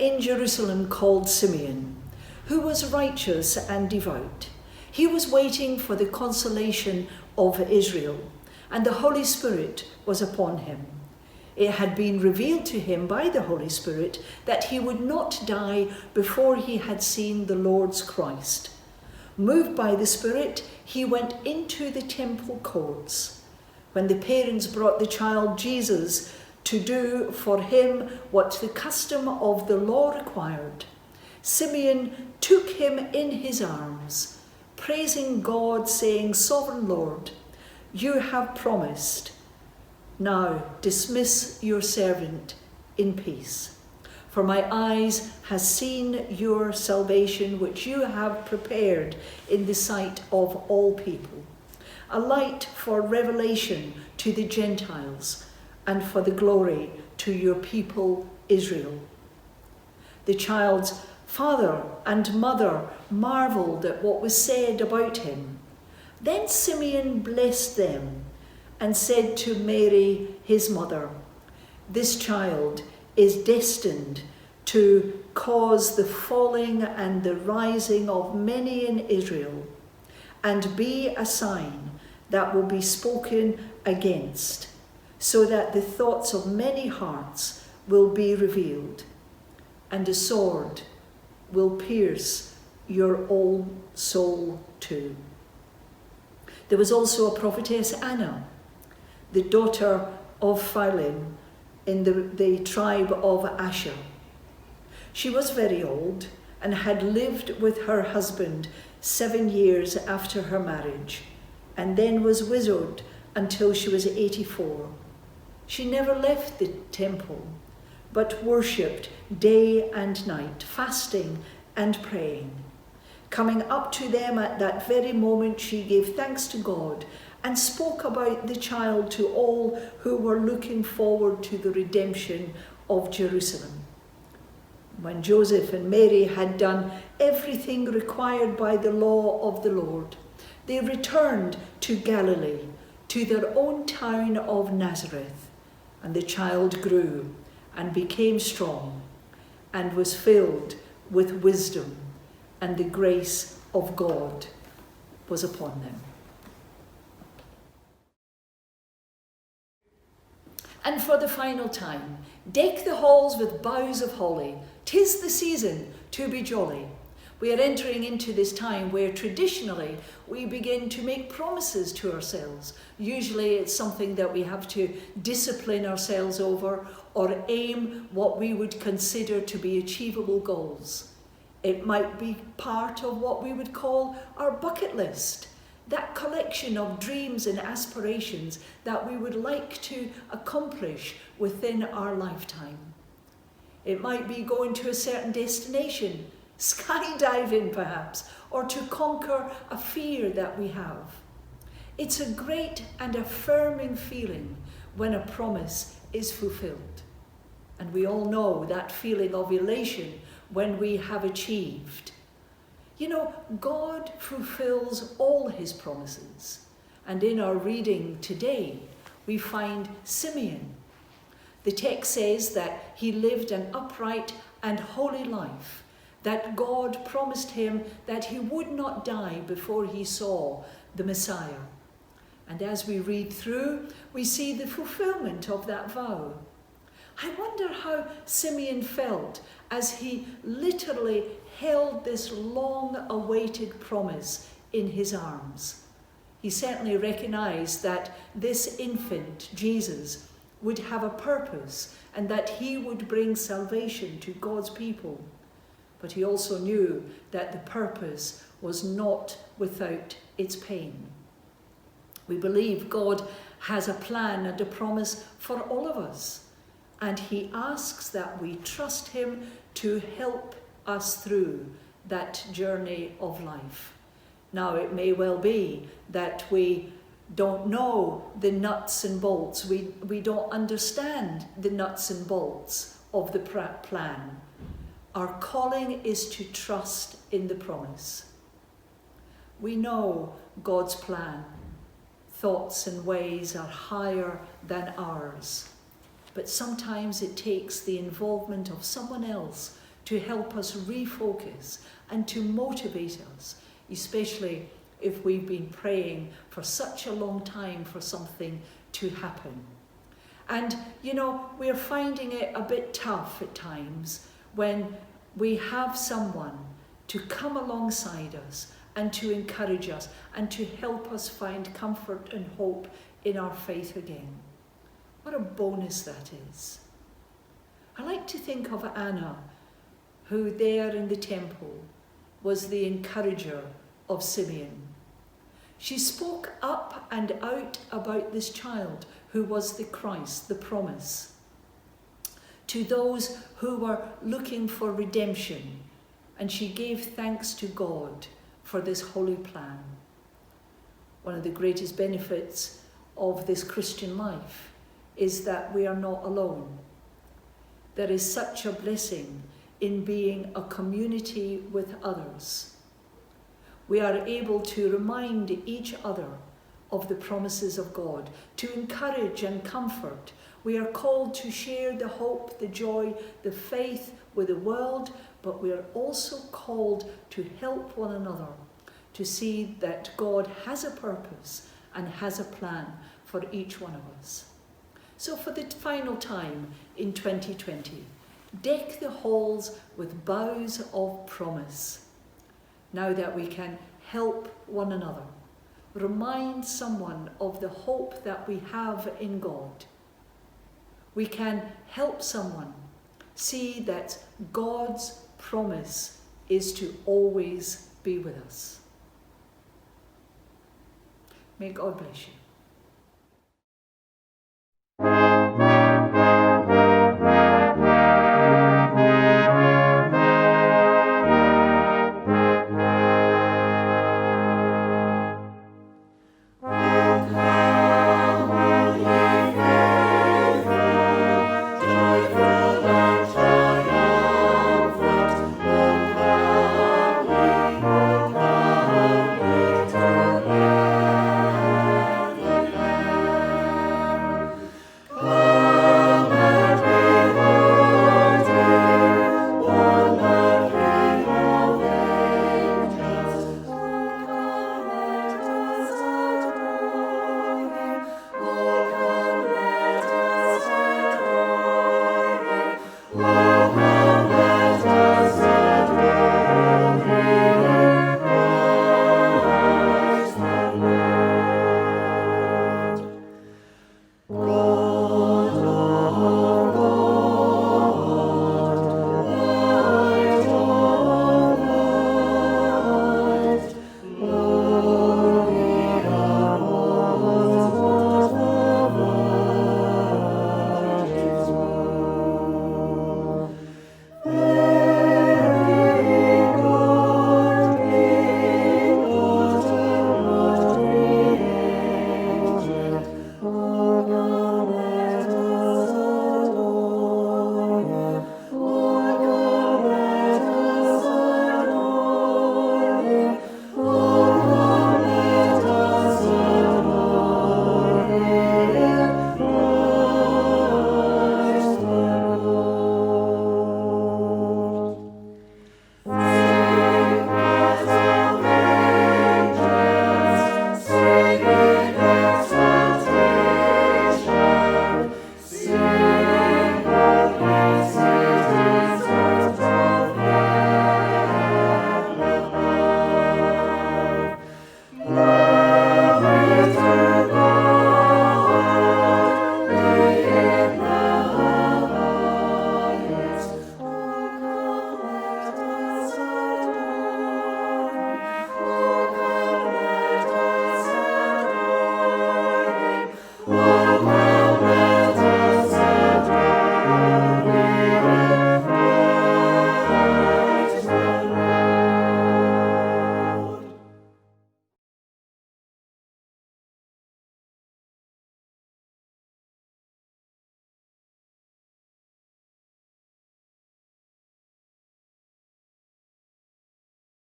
in Jerusalem called Simeon, who was righteous and devout. He was waiting for the consolation of Israel, and the Holy Spirit was upon him. It had been revealed to him by the Holy Spirit that he would not die before he had seen the Lord's Christ. Moved by the Spirit, he went into the temple courts. When the parents brought the child Jesus to do for him what the custom of the law required, Simeon took him in his arms, praising God, saying, "Sovereign Lord, you have promised. Now dismiss your servant in peace. For my eyes has seen your salvation, which you have prepared in the sight of all people, a light for revelation to the Gentiles and for the glory to your people Israel." The child's father and mother marveled at what was said about him. Then Simeon blessed them and said to Mary, his mother, "This child is destined to cause the falling and the rising of many in Israel, and be a sign that will be spoken against, so that the thoughts of many hearts will be revealed, and a sword will pierce your own soul too." There was also a prophetess Anna, the daughter of Phalim in the tribe of Asher. She was very old and had lived with her husband 7 years after her marriage, and then was widowed until she was 84. She never left the temple, but worshipped day and night, fasting and praying. Coming up to them at that very moment, she gave thanks to God and spoke about the child to all who were looking forward to the redemption of Jerusalem. When Joseph and Mary had done everything required by the law of the Lord, they returned to Galilee, to their own town of Nazareth. And the child grew and became strong and was filled with wisdom, and the grace of God was upon them. And for the final time, deck the halls with boughs of holly. 'Tis the season to be jolly. We are entering into this time where traditionally we begin to make promises to ourselves. Usually it's something that we have to discipline ourselves over, or aim what we would consider to be achievable goals. It might be part of what we would call our bucket list, that collection of dreams and aspirations that we would like to accomplish within our lifetime. It might be going to a certain destination, skydiving perhaps, or to conquer a fear that we have. It's a great and affirming feeling when a promise is fulfilled. And we all know that feeling of elation when we have achieved. You know, God fulfills all his promises. And in our reading today, we find Simeon. The text says that he lived an upright and holy life, that God promised him that he would not die before he saw the Messiah. And as we read through, we see the fulfillment of that vow. I wonder how Simeon felt as he literally held this long-awaited promise in his arms. He certainly recognized that this infant, Jesus, would have a purpose and that he would bring salvation to God's people. But he also knew that the purpose was not without its pain. We believe God has a plan and a promise for all of us, and he asks that we trust him to help us through that journey of life. Now, it may well be that we don't know the nuts and bolts. We don't understand the nuts and bolts of the plan. Our calling is to trust in the promise. We know God's plan. Thoughts and ways are higher than ours. But sometimes it takes the involvement of someone else to help us refocus and to motivate us, especially if we've been praying for such a long time for something to happen. And, you know, we're finding it a bit tough at times when we have someone to come alongside us and to encourage us and to help us find comfort and hope in our faith again. What a bonus that is. I like to think of Anna, who there in the temple was the encourager of Simeon. She spoke up and out about this child who was the Christ, the promise, to those who were looking for redemption, and she gave thanks to God for this holy plan. One of the greatest benefits of this Christian life is that we are not alone. There is such a blessing in being a community with others. We are able to remind each other of the promises of God, to encourage and comfort. We are called to share the hope, the joy, the faith with the world, but we are also called to help one another to see that God has a purpose and has a plan for each one of us. So for the final time in 2020, deck the halls with boughs of promise. Now that we can help one another, remind someone of the hope that we have in God. We can help someone see that God's promise is to always be with us. May God bless you.